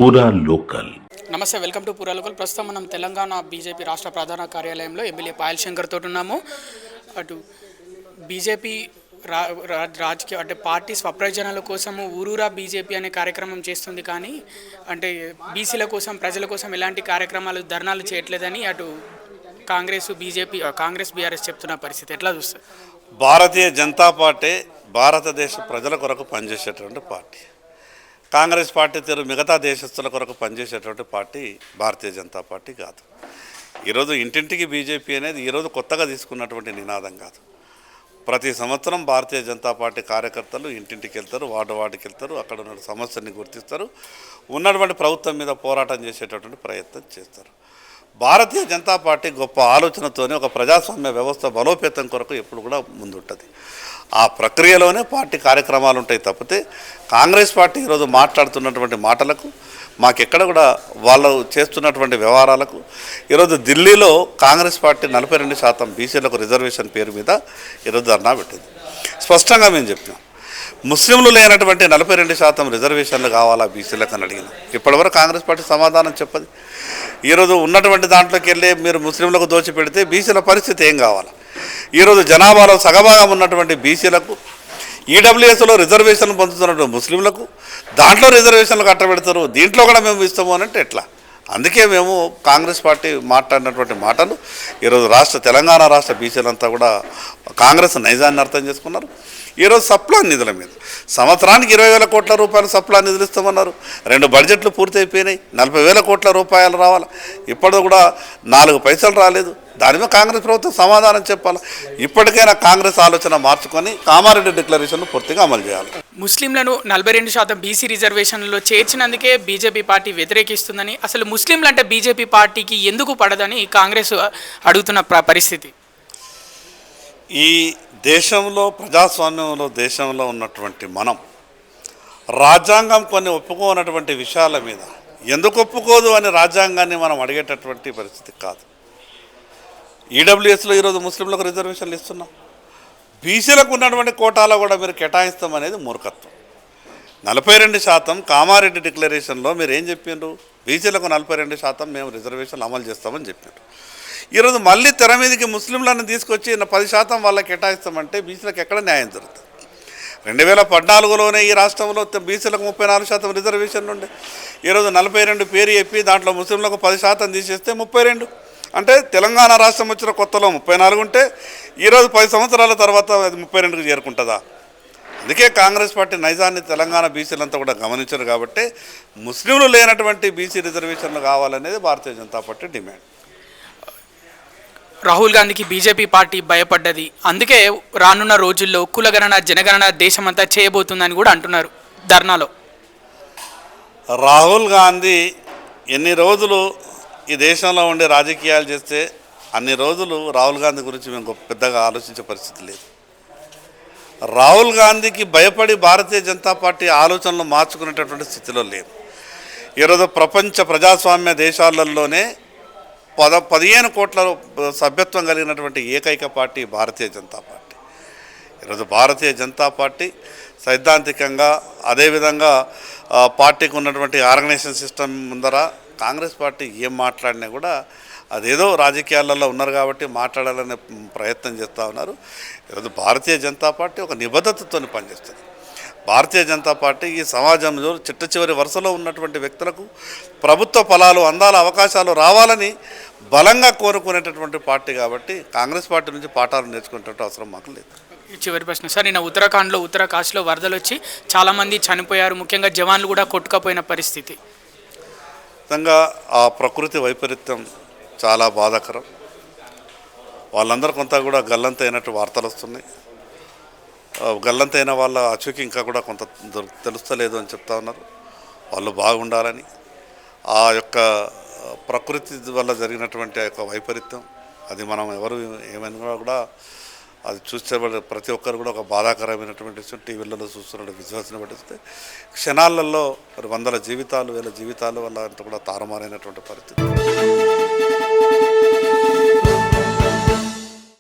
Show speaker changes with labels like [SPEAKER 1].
[SPEAKER 1] పూరా లోకల్.
[SPEAKER 2] నమస్తే, welcome to పూరా లోకల్. ప్రస్తుతం మనం తెలంగాణ బీజేపీ రాష్ట్ర ప్రధాన కార్యాలయంలో ఎమ్మెల్యే పాయల్ శంకర్ తోటి ఉన్నాము. అటు బీజేపీ రాజకీయ అంటే పార్టీ స్వప్రయోజనాల కోసము ఊరూరా బీజేపీ అనే కార్యక్రమం చేస్తుంది, కానీ అంటే బీసీల కోసం ప్రజల కోసం ఎలాంటి కార్యక్రమాలు ధర్నాలు చేయట్లేదని అటు కాంగ్రెస్ బీఆర్ఎస్ చెప్తున్న పరిస్థితి ఎట్లా చూస్తారు?
[SPEAKER 3] భారతీయ జనతా పార్టీ భారతదేశ ప్రజల కొరకు పనిచేసేటువంటి పార్టీ. కాంగ్రెస్ పార్టీ తీరు మిగతా దేశస్తుల కొరకు పనిచేసేటువంటి పార్టీ భారతీయ జనతా పార్టీ కాదు. ఈరోజు ఇంటింటికి బీజేపీ అనేది ఈరోజు కొత్తగా తీసుకున్నటువంటి నినాదం కాదు. ప్రతి సంవత్సరం భారతీయ జనతా పార్టీ కార్యకర్తలు ఇంటింటికి వెళ్తారు, వార్డుకి వెళ్తారు, అక్కడ ఉన్న సమస్యని గుర్తిస్తారు, ఉన్నటువంటి ప్రభుత్వం మీద పోరాటం చేసేటటువంటి ప్రయత్నం చేస్తారు. భారతీయ జనతా పార్టీ గొప్ప ఆలోచనతోనే ఒక ప్రజాస్వామ్య వ్యవస్థ బలోపేతం కొరకు ఎప్పుడు కూడా ముందుంటుంది. ఆ ప్రక్రియలోనే పార్టీ కార్యక్రమాలు ఉంటాయి తప్పితే కాంగ్రెస్ పార్టీ ఈరోజు మాట్లాడుతున్నటువంటి మాటలకు మాకెక్కడ కూడా వాళ్ళు చేస్తున్నటువంటి వ్యవహారాలకు ఈరోజు ఢిల్లీలో కాంగ్రెస్ పార్టీ 42% బీసీలకు రిజర్వేషన్ పేరు మీద ఈరోజు ధర్నా పెట్టింది. స్పష్టంగా మేము చెప్పాం, ముస్లింలు లేనటువంటి 42% రిజర్వేషన్లు కావాలా బీసీలకు అని అడిగినాం. ఇప్పటివరకు కాంగ్రెస్ పార్టీ సమాధానం చెప్పదు. ఈరోజు ఉన్నటువంటి దాంట్లోకి వెళ్ళి మీరు ముస్లింలకు దోచిపెడితే బీసీల పరిస్థితి ఏం కావాలి? ఈరోజు జనాభాలో సగభాగం ఉన్నటువంటి బీసీలకు ఈడబ్ల్యూఎస్లో రిజర్వేషన్లు పొందుతున్నటువంటి ముస్లింలకు దాంట్లో రిజర్వేషన్లు కట్టబెడతారు, దీంట్లో కూడా మేము ఇస్తాము అని అంటే ఎట్లా? అందుకే మేము కాంగ్రెస్ పార్టీ మాట్లాడినటువంటి మాటలు ఈరోజు తెలంగాణ రాష్ట్ర బీసీలంతా కూడా కాంగ్రెస్ నైజాన్ని అర్థం చేసుకున్నారు. ఈరోజు సప్లాన్ నిధుల మీద సంవత్సరానికి 20,000 కోట్ల రూపాయలు సప్లాన్ నిధులు ఇస్తామన్నారు. 2 బడ్జెట్లు పూర్తయిపోయినాయి, 40,000 కోట్ల రూపాయలు రావాలి. ఇప్పుడు కూడా 4 పైసలు రాలేదు. దాని మీద కాంగ్రెస్ ప్రభుత్వం సమాధానం చెప్పాలి. ఇప్పటికైనా కాంగ్రెస్ ఆలోచన మార్చుకొని కామారెడ్డి డిక్లరేషన్ను పూర్తిగా అమలు చేయాలి.
[SPEAKER 2] ముస్లింలను 42% బీసీ రిజర్వేషన్లలో చేర్చినందుకే బీజేపీ పార్టీ వ్యతిరేకిస్తుందని, అసలు ముస్లింలు అంటే బీజేపీ పార్టీకి ఎందుకు పడదని కాంగ్రెస్ అడుగుతున్న పరిస్థితి.
[SPEAKER 3] ఈ దేశంలో ప్రజాస్వామ్యంలో దేశంలో ఉన్నటువంటి మనం రాజ్యాంగం కొన్ని ఒప్పుకోనటువంటి విషయాల మీద ఎందుకు ఒప్పుకోదు అని రాజ్యాంగాన్ని మనం అడిగేటటువంటి పరిస్థితి కాదు. ఈడబ్ల్యూఎస్లో ఈరోజు ముస్లింలకు రిజర్వేషన్లు ఇస్తున్నాం, బీసీలకు ఉన్నటువంటి కోటాలో కూడా మీరు కేటాయిస్తాం అనేది మూర్ఖత్వం. 42% కామారెడ్డి డిక్లరేషన్లో మీరు ఏం చెప్పిండ్రు? బీసీలకు 42% మేము రిజర్వేషన్లు అమలు చేస్తామని చెప్పారు. ఈరోజు మళ్ళీ తెర మీదకి ముస్లింలను తీసుకొచ్చి 10% వాళ్ళకి కేటాయిస్తామంటే బీసీలకు ఎక్కడ న్యాయం జరుగుతుంది? 2014లోనే ఈ రాష్ట్రంలో బీసీలకు 34% రిజర్వేషన్లు ఉండే. ఈరోజు 42 పేరు చెప్పి దాంట్లో ముస్లింలకు 10% తీసేస్తే 32. అంటే తెలంగాణ రాష్ట్రం వచ్చిన కొత్తలో 34 ఉంటే ఈరోజు 10 సంవత్సరాల తర్వాత అది 32కి చేరుకుంటుందా? అందుకే కాంగ్రెస్ పార్టీ నైజాన్ని తెలంగాణ బీసీలంతా కూడా గమనించారు. కాబట్టి ముస్లింలు లేనటువంటి బీసీ రిజర్వేషన్లు కావాలనేది భారతీయ జనతా పార్టీ డిమాండ్.
[SPEAKER 2] రాహుల్ గాంధీకి బీజేపీ పార్టీ భయపడ్డది, అందుకే రానున్న రోజుల్లో కులగణన జనగణన దేశమంతా చేయబోతుందని కూడా అంటున్నారు ధర్నాలో.
[SPEAKER 3] రాహుల్ గాంధీ ఎన్ని రోజులు ఈ దేశంలో ఉండే రాజకీయాలు చేస్తే అన్ని రోజులు రాహుల్ గాంధీ గురించి మేము పెద్దగా ఆలోచించే పరిస్థితి లేదు. రాహుల్ గాంధీకి భయపడి భారతీయ జనతా పార్టీ ఆలోచనలు మార్చుకునేటటువంటి స్థితిలో లేదు. ఈరోజు ప్రపంచ ప్రజాస్వామ్య దేశాలలోనే 15 కోట్ల సభ్యత్వం కలిగినటువంటి ఏకైక పార్టీ భారతీయ జనతా పార్టీ. ఈరోజు భారతీయ జనతా పార్టీ సైద్ధాంతికంగా అదేవిధంగా పార్టీకి ఉన్నటువంటి ఆర్గనైజేషన్ సిస్టమ్ ముందర కాంగ్రెస్ పార్టీ ఏం మాట్లాడినా కూడా అదేదో రాజకీయాలలో ఉన్నారు కాబట్టి మాట్లాడాలనే ప్రయత్నం చేస్తూ ఉన్నారు. ఈరోజు భారతీయ జనతా పార్టీ ఒక నిబద్ధతతో పనిచేస్తుంది. భారతీయ జనతా పార్టీ ఈ సమాజంలో చిట్ట చివరి వరుసలో ఉన్నటువంటి వ్యక్తులకు ప్రభుత్వ ఫలాలు అందాల అవకాశాలు రావాలని బలంగా కోరుకునేటటువంటి పార్టీ. కాబట్టి కాంగ్రెస్ పార్టీ నుంచి పాఠాలు నేర్చుకునేటువంటి అవసరం మాకు లేదు.
[SPEAKER 2] చివరి ప్రశ్న సార్, నిన్న ఉత్తరాకాశీలో వరదలు వచ్చి చాలామంది చనిపోయారు, ముఖ్యంగా జవాన్లు కూడా కొట్టుకపోయిన పరిస్థితి.
[SPEAKER 3] నిజంగా ఆ ప్రకృతి వైపరీత్యం చాలా బాధాకరం. వాళ్ళందరూ కొంత కూడా గల్లంతైనట్టు వార్తలు వస్తున్నాయి. గల్లంతైన వాళ్ళ అచుకి ఇంకా కూడా కొంత తెలుస్తలేదు అని చెప్తా ఉన్నారు. వాళ్ళు బాగుండాలని, ఆ యొక్క ప్రకృతి వల్ల జరిగినటువంటి ఆ యొక్క వైపరీత్యం అది మనం ఎవరు ఏమైనా కూడా అది చూస్తే ప్రతి ఒక్కరు కూడా ఒక బాధాకరమైనటువంటి విషయం. టీవీలలో చూస్తున్న విశ్వాసాన్ని పట్టిస్తే క్షణాలలో 100 జీవితాలు 1000 జీవితాలు వల్ల అంతా కూడా తారుమారైనటువంటి పరిస్థితి.